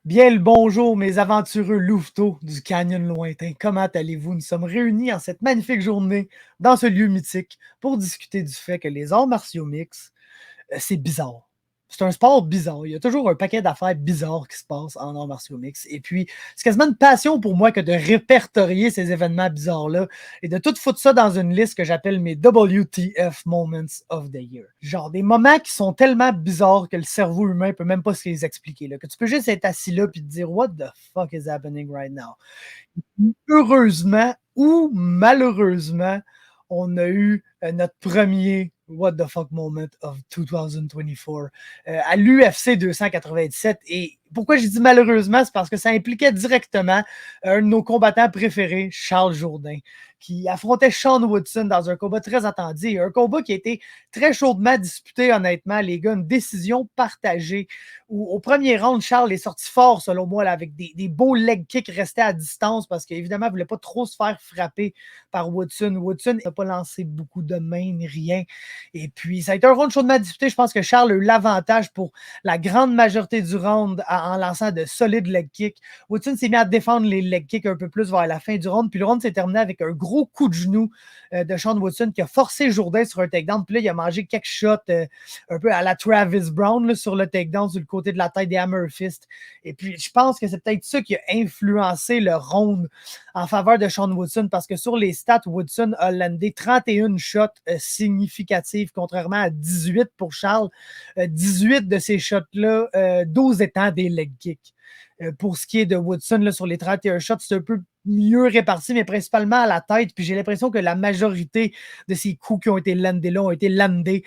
Bien le bonjour, mes aventureux louveteaux du canyon lointain. Comment allez-vous? Nous sommes réunis en cette magnifique journée dans ce lieu mythique pour discuter du fait que les arts martiaux mixtes, c'est bizarre. C'est un sport bizarre. Il y a toujours un paquet d'affaires bizarres qui se passent en arts martiaux mixtes. Et puis, c'est quasiment une passion pour moi que de répertorier ces événements bizarres-là et de tout foutre ça dans une liste que j'appelle mes WTF Moments of the Year. Genre des moments qui sont tellement bizarres que le cerveau humain peut même pas se les expliquer. Là, que tu peux juste être assis là et te dire What the fuck is happening right now? Heureusement ou malheureusement, on a eu notre premier What the fuck moment of 2024 à l'UFC 297. Et pourquoi j'ai dit malheureusement, c'est parce que ça impliquait directement un de nos combattants préférés, Charles Jourdain, qui affrontait Sean Woodson dans un combat très attendu. Un combat qui a été très chaudement disputé, honnêtement, les gars. Une décision partagée où, au premier round, Charles est sorti fort, selon moi, là, avec des beaux leg kicks restés à distance parce qu'évidemment, il ne voulait pas trop se faire frapper par Woodson. Woodson n'a pas lancé beaucoup de mains ni rien. Et puis, ça a été un round chaudement disputé. Je pense que Charles a eu l'avantage pour la grande majorité du round en lançant de solides leg kicks. Woodson s'est mis à défendre les leg kicks un peu plus vers la fin du round. Puis le round s'est terminé avec un gros coup de genou de Sean Woodson qui a forcé Jourdain sur un takedown. Puis là, il a mangé quelques shots un peu à la Travis Brown là, sur le takedown, sur le côté de la tête des Hammer Fist. Et puis, je pense que c'est peut-être ça qui a influencé le round en faveur de Sean Woodson parce que sur les stats, Woodson a landé 31 shots significatives, contrairement à 18 pour Charles. 18 de ces shots-là, 12 étant des leg kicks. Pour ce qui est de Woodson, là, sur les 31 shots, c'est un peu mieux réparti, mais principalement à la tête. Puis j'ai l'impression que la majorité de ces coups qui ont été landés là ont été landés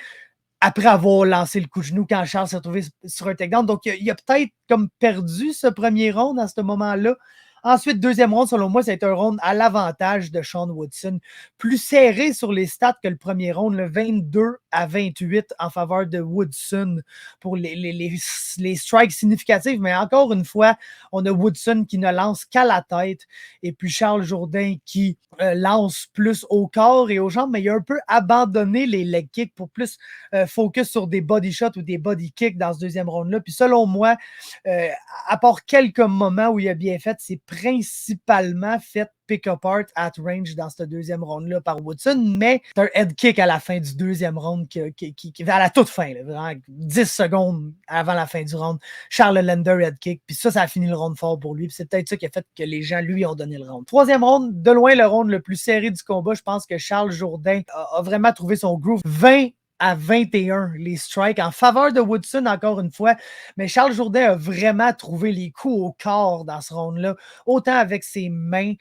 après avoir lancé le coup de genou quand Charles s'est retrouvé sur un takedown. Donc, il a peut-être comme perdu ce premier round à ce moment-là. Ensuite, deuxième round, selon moi, ça a été un round à l'avantage de Sean Woodson. Plus serré sur les stats que le premier round, le 22-28 en faveur de Woodson pour les strikes significatifs. Mais encore une fois, on a Woodson qui ne lance qu'à la tête et puis Charles Jourdain qui lance plus au corps et aux jambes, mais il a un peu abandonné les leg kicks pour plus focus sur des body shots ou des body kicks dans ce deuxième round-là. Puis selon moi, à part quelques moments où il a bien fait, c'est principalement fait pick apart at range dans ce deuxième round-là par Woodson, mais c'est un head kick à la fin du deuxième round qui va à la toute fin, là, vraiment 10 secondes avant la fin du round. Charles Lander head kick, puis ça a fini le round fort pour lui, puis c'est peut-être ça qui a fait que les gens lui ont donné le round. Troisième round, de loin le round le plus serré du combat, je pense que Charles Jourdain a vraiment trouvé son groove. 20-21 les strikes en faveur de Woodson, encore une fois. Mais Charles Jourdain a vraiment trouvé les coups au corps dans ce round-là, autant avec ses mains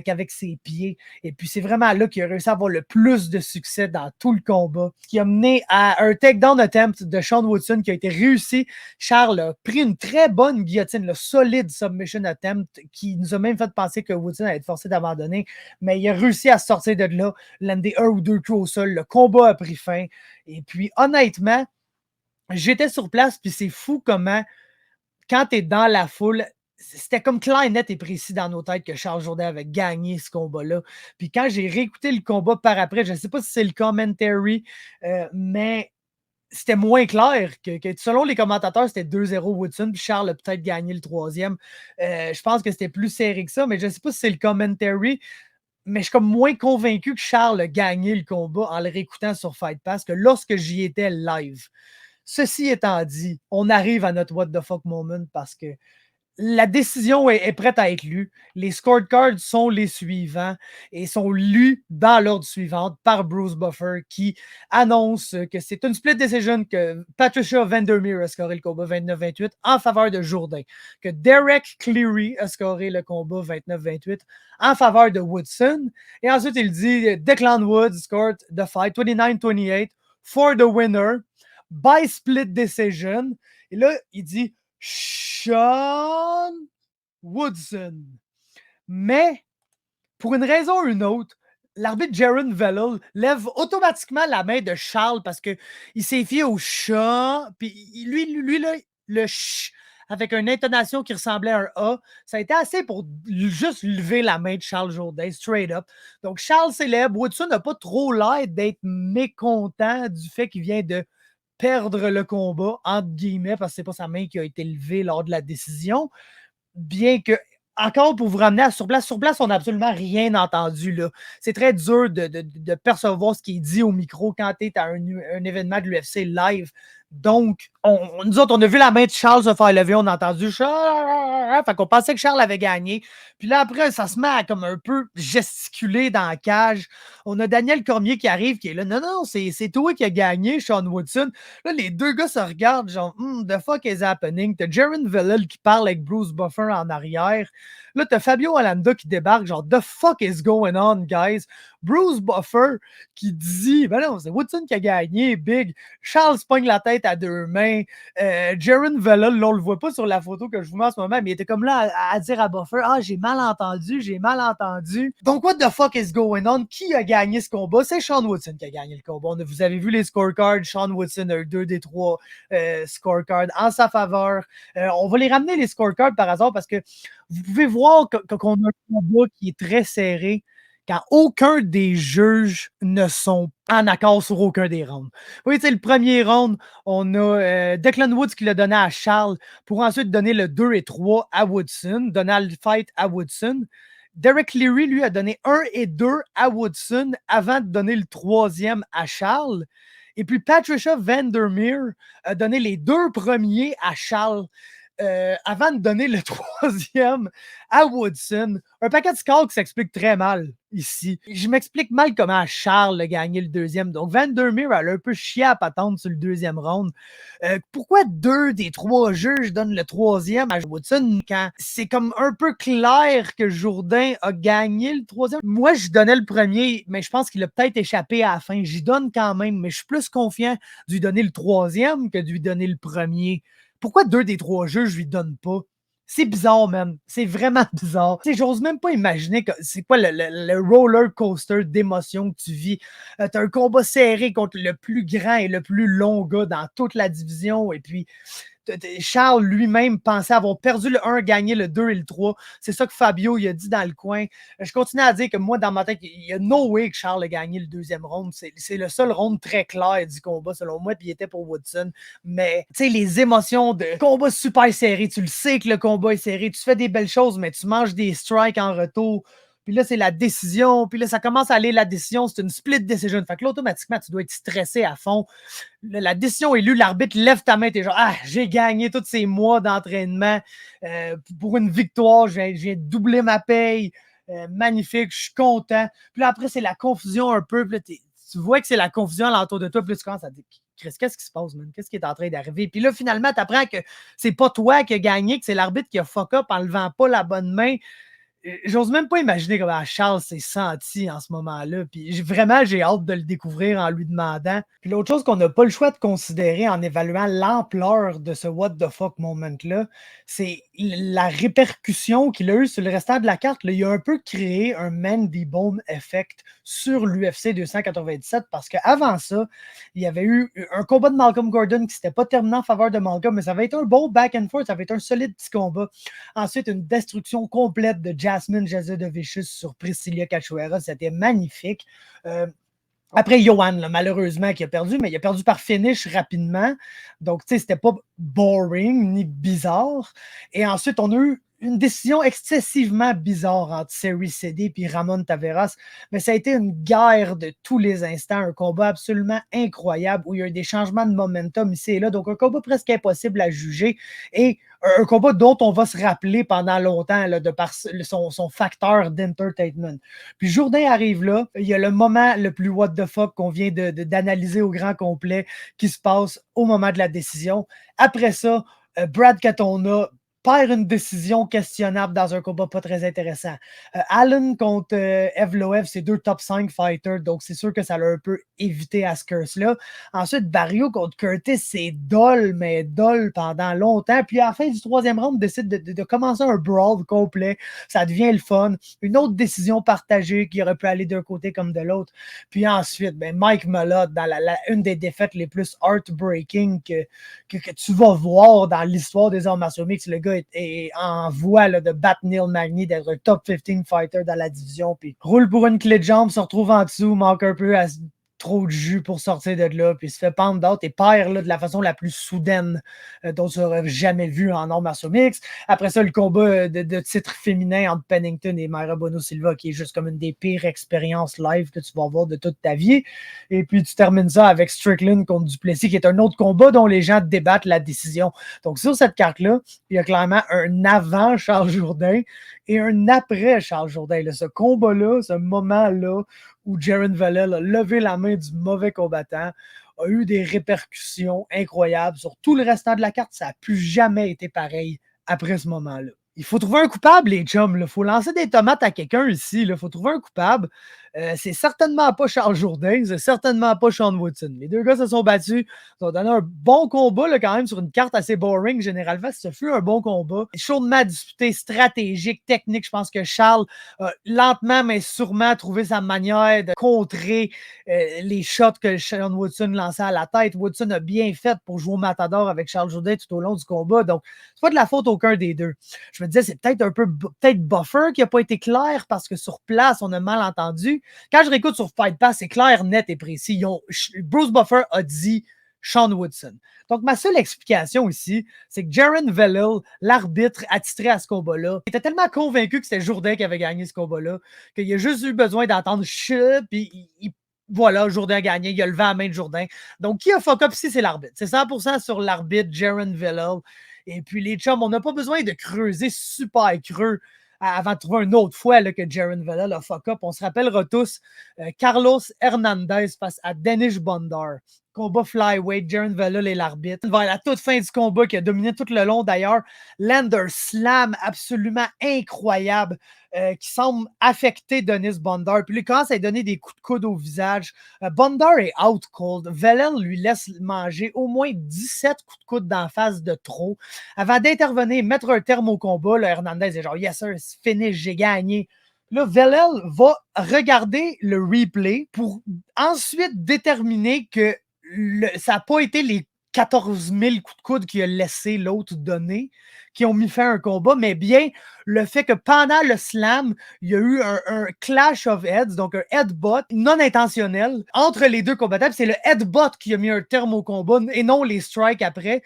qu'avec ses pieds. Et puis, c'est vraiment là qu'il a réussi à avoir le plus de succès dans tout le combat, ce qui a mené à un takedown attempt de Sean Woodson qui a été réussi. Charles a pris une très bonne guillotine, le solide submission attempt qui nous a même fait penser que Woodson allait être forcé d'abandonner. Mais il a réussi à sortir de là, lander un ou deux coups au sol. Le combat a pris fin. Et puis, honnêtement, j'étais sur place, puis c'est fou comment, quand tu es dans la foule, c'était comme clair, net et précis dans nos têtes que Charles Jourdain avait gagné ce combat-là. Puis quand j'ai réécouté le combat par après, je ne sais pas si c'est le commentary, mais c'était moins clair que selon les commentateurs, c'était 2-0 Woodson, puis Charles a peut-être gagné le troisième. Je pense que c'était plus serré que ça, mais je ne sais pas si c'est le commentary. Mais je suis comme moins convaincu que Charles a gagné le combat en le réécoutant sur Fight Pass que lorsque j'y étais live. Ceci étant dit, on arrive à notre what the fuck moment parce que la décision est prête à être lue. Les scorecards sont les suivants et sont lus dans l'ordre suivant par Bruce Buffer qui annonce que c'est une split decision que Patricia Vandermeer a scoré le combat 29-28 en faveur de Jourdain, que Derek Cleary a scoré le combat 29-28 en faveur de Woodson. Et ensuite, il dit Declan Woods scored the fight 29-28 for the winner by split decision. Et là, il dit Sean Woodson. Mais, pour une raison ou une autre, l'arbitre Jaron Vellel lève automatiquement la main de Charles parce qu'il s'est fié au chat. Puis lui là, le ch avec une intonation qui ressemblait à un A, ça a été assez pour juste lever la main de Charles Jourdain, straight up. Donc, Charles célèbre. Woodson n'a pas trop l'air d'être mécontent du fait qu'il vient de perdre le combat, entre guillemets, parce que c'est pas sa main qui a été levée lors de la décision. bien que, encore pour vous ramener sur place, on n'a absolument rien entendu, là. C'est très dur de percevoir ce qui est dit au micro quand tu es à un événement de l'UFC live. Donc, nous autres, on a vu la main de Charles se faire lever, on a entendu Charles, fait qu'on pensait que Charles avait gagné. Puis là, après, ça se met à comme un peu gesticuler dans la cage. On a Daniel Cormier qui arrive, qui est là. Non, non, c'est toi qui as gagné, Sean Woodson. Là, les deux gars se regardent, genre, the fuck is happening? T'as Jaron Villel qui parle avec Bruce Buffer en arrière. Là, t'as Fabio Alanda qui débarque, genre, the fuck is going on, guys? Bruce Buffer qui dit, ben non, c'est Woodson qui a gagné, big. Charles se pogne la tête à deux mains. Jaron Villel, là, on le voit pas sur la photo que je vous mets en ce moment, mais il était comme là à dire à Buffer, ah, j'ai mal entendu, j'ai mal entendu. Donc, what the fuck is going on? Qui a gagné ce combat? C'est Sean Woodson qui a gagné le combat. Vous avez vu les scorecards. Sean Woodson a eu 2 des 3 scorecards en sa faveur. On va les ramener, les scorecards, par hasard, parce que vous pouvez voir qu'on a un combat qui est très serré quand aucun des juges ne sont en accord sur aucun des rounds. Vous voyez, le premier round, on a Declan Woods qui l'a donné à Charles pour ensuite donner le 2 et 3 à Woodson, donner le fight à Woodson. Derek Leary, lui, a donné 1 et 2 à Woodson avant de donner le troisième à Charles. Et puis Patricia Vandermeer a donné les 2 premiers à Charles. Avant de donner le troisième à Woodson. Un paquet de scores qui s'explique très mal ici. Je m'explique mal comment Charles a gagné le deuxième. Donc, Vandermeer, elle a un peu chié à patente sur le deuxième round. Pourquoi 2 des 3 juges donnent le troisième à Woodson quand c'est comme un peu clair que Jourdain a gagné le troisième? Moi, je donnais le premier, mais je pense qu'il a peut-être échappé à la fin. J'y donne quand même, mais je suis plus confiant de lui donner le troisième que de lui donner le premier. Pourquoi 2 des 3 jeux, je lui donne pas? C'est bizarre, man. C'est vraiment bizarre. Tu sais, j'ose même pas imaginer c'est quoi le roller coaster d'émotions que tu vis. T'as un combat serré contre le plus grand et le plus long gars dans toute la division. Et puis, Charles lui-même pensait avoir perdu le 1, gagné le 2 et le 3. C'est ça que Fabio il a dit dans le coin. Je continue à dire que moi, dans ma tête, il y a no way que Charles a gagné le deuxième round. C'est le seul round très clair du combat, selon moi, puis il était pour Woodson. Mais, tu sais, les émotions de combat super serré, tu le sais que le combat est serré, tu fais des belles choses, mais tu manges des strikes en retour. Puis là, c'est la décision. Puis là, ça commence à aller la décision. C'est une split decision. Fait que là, automatiquement, tu dois être stressé à fond. La décision est lue. L'arbitre lève ta main. T'es genre, ah, j'ai gagné tous ces mois d'entraînement pour une victoire. Je viens de doubler ma paye. Magnifique. Je suis content. Puis là, après, c'est la confusion un peu. Puis là, tu vois que c'est la confusion alentour de toi. Puis là, tu commences à te dire, Chris, qu'est-ce qui se passe, man? Qu'est-ce qui est en train d'arriver? Puis là, finalement, tu apprends que c'est pas toi qui as gagné, que c'est l'arbitre qui a fuck up en levant pas la bonne main. J'ose même pas imaginer comment Charles s'est senti en ce moment-là. Puis vraiment, j'ai hâte de le découvrir en lui demandant. Puis l'autre chose qu'on n'a pas le choix de considérer en évaluant l'ampleur de ce what the fuck moment-là, c'est la répercussion qu'il a eu sur le restant de la carte. Là, il a un peu créé un Mandy Bone effect sur l'UFC 297 parce qu'avant ça, il y avait eu un combat de Malcolm Gordon qui s'était pas terminé en faveur de Malcolm, mais ça avait été un bon back and forth, ça avait été un solide petit combat. Ensuite, une destruction complète de Jasmine Jasudavicius sur Priscilla Cachoeira, c'était magnifique. Après, Johan, là, malheureusement, qui a perdu, mais il a perdu par finish rapidement. Donc, tu sais, c'était pas boring ni bizarre. Et ensuite, on a eu une décision excessivement bizarre entre Seri Sedi et Ramon Taveras, mais ça a été une guerre de tous les instants, un combat absolument incroyable où il y a eu des changements de momentum ici et là, donc un combat presque impossible à juger et un combat dont on va se rappeler pendant longtemps là, de par son facteur d'entertainment. Puis Jourdain arrive là, il y a le moment le plus what the fuck qu'on vient d'analyser au grand complet qui se passe au moment de la décision. Après ça, Brad Katona perd une décision questionnable dans un combat pas très intéressant. Allen contre Evloev, c'est 2 top 5 fighters, donc c'est sûr que ça l'a un peu évité à ce curse-là. Ensuite, Barrio contre Curtis, c'est dol, mais dol pendant longtemps. Puis à la fin du troisième round, décide de commencer un brawl complet. Ça devient le fun. Une autre décision partagée qui aurait pu aller d'un côté comme de l'autre. Puis ensuite, Mike Malott, dans une des défaites les plus heartbreaking que tu vas voir dans l'histoire des arts martiaux mixtes, le gars est en voie là, de battre Neil Magny, d'être un top 15 fighter dans la division, puis roule pour une clé de jambe, se retrouve en dessous, manque un peu à trop de jus pour sortir de là, puis il se fait pendre d'autres et perd là, de la façon la plus soudaine dont tu aurais jamais vu en arts martiaux mixtes. Après ça, le combat de titre féminin entre Pennington et Mayra Bueno Silva, qui est juste comme une des pires expériences live que tu vas avoir de toute ta vie. Et puis tu termines ça avec Strickland contre Duplessis, qui est un autre combat dont les gens débattent la décision. Donc sur cette carte-là, il y a clairement un avant Charles Jourdain et un après Charles Jourdain. Là, ce combat-là, ce moment-là, où Jaron Vallel a levé la main du mauvais combattant, a eu des répercussions incroyables sur tout le restant de la carte. Ça n'a plus jamais été pareil après ce moment-là. Il faut trouver un coupable, les chums. Il faut lancer des tomates à quelqu'un ici. Il faut trouver un coupable. C'est certainement pas Charles Jourdain, c'est certainement pas Sean Woodson. Les deux gars se sont battus. Ils ont donné un bon combat là, quand même sur une carte assez boring. Généralement, ce fut un bon combat. Chaudement disputé, stratégique, technique. Je pense que Charles a lentement mais sûrement trouvé sa manière de contrer les shots que Sean Woodson lançait à la tête. Woodson a bien fait pour jouer au matador avec Charles Jourdain tout au long du combat. Donc, c'est pas de la faute aucun des deux. Je me disais, c'est peut-être un peu Buffer qui n'a pas été clair parce que sur place, on a mal entendu. Quand je réécoute sur Fight Pass, c'est clair, net et précis. Bruce Buffer a dit Sean Woodson. Donc, ma seule explication ici, c'est que Jaron Vallel, l'arbitre attitré à ce combat-là, était tellement convaincu que c'était Jourdain qui avait gagné ce combat-là qu'il a juste eu besoin d'entendre chut, puis voilà, Jourdain a gagné, il a levé la main de Jourdain. Donc, qui a fuck up ici, c'est l'arbitre. C'est 100% sur l'arbitre, Jaron Vallel. Et puis, les chums, on n'a pas besoin de creuser super creux avant de trouver une autre fois là, que Jaron Vallel a fuck up. On se rappellera tous Carlos Hernandez face à Danish Bondar. Combat flyweight, Jaron Vallel est l'arbitre. Vers la toute fin du combat, qui a dominé tout le long d'ailleurs, Lander slam absolument incroyable qui semble affecter Denis Bondar. Puis lui commence à lui donner des coups de coude au visage. Bondar est out cold. Vallel lui laisse manger au moins 17 coups de coude d'en face de trop. Avant d'intervenir, mettre un terme au combat, là, Hernandez est genre « Yes sir, c'est fini, j'ai gagné ». Là, Vallel va regarder le replay pour ensuite déterminer que ça n'a pas été les 14 000 coups de coude qu'il a laissé l'autre donner qui ont mis fin à un combat, mais bien le fait que pendant le slam, il y a eu un clash of heads, donc un headbutt non intentionnel entre les deux combattants. C'est le headbutt qui a mis un terme au combat et non les strikes après.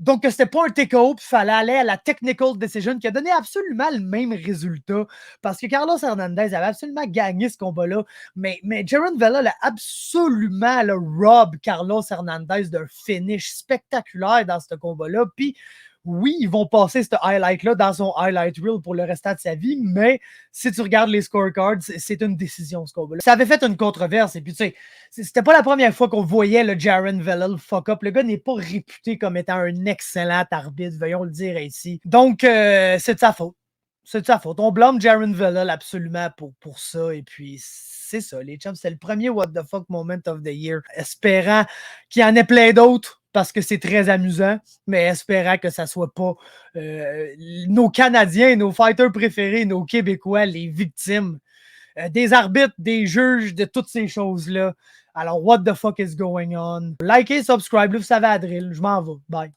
Donc, c'était pas un TKO, puis il fallait aller à la technical decision qui a donné absolument le même résultat parce que Carlos Hernandez avait absolument gagné ce combat-là. Mais Jaron Vallel a absolument rob Carlos Hernandez d'un finish spectaculaire dans ce combat-là. Puis, oui, ils vont passer ce highlight-là dans son highlight reel pour le restant de sa vie, mais si tu regardes les scorecards, c'est une décision, ce combat-là. Ça avait fait une controverse, et puis tu sais, c'était pas la première fois qu'on voyait le Jaron Vallel fuck up. Le gars n'est pas réputé comme étant un excellent arbitre, veuillons le dire ici. Donc, c'est de sa faute. C'est de sa faute. On blâme Jaron Vallel absolument pour ça, et puis c'est ça, les chums, c'est le premier What the fuck moment of the year, espérant qu'il y en ait plein d'autres, parce que c'est très amusant, mais espérant que ça soit pas nos Canadiens, nos fighters préférés, nos Québécois, les victimes des arbitres, des juges, de toutes ces choses-là. Alors, what the fuck is going on? Likez, subscribe, vous savez la drill. Je m'en vais. Bye.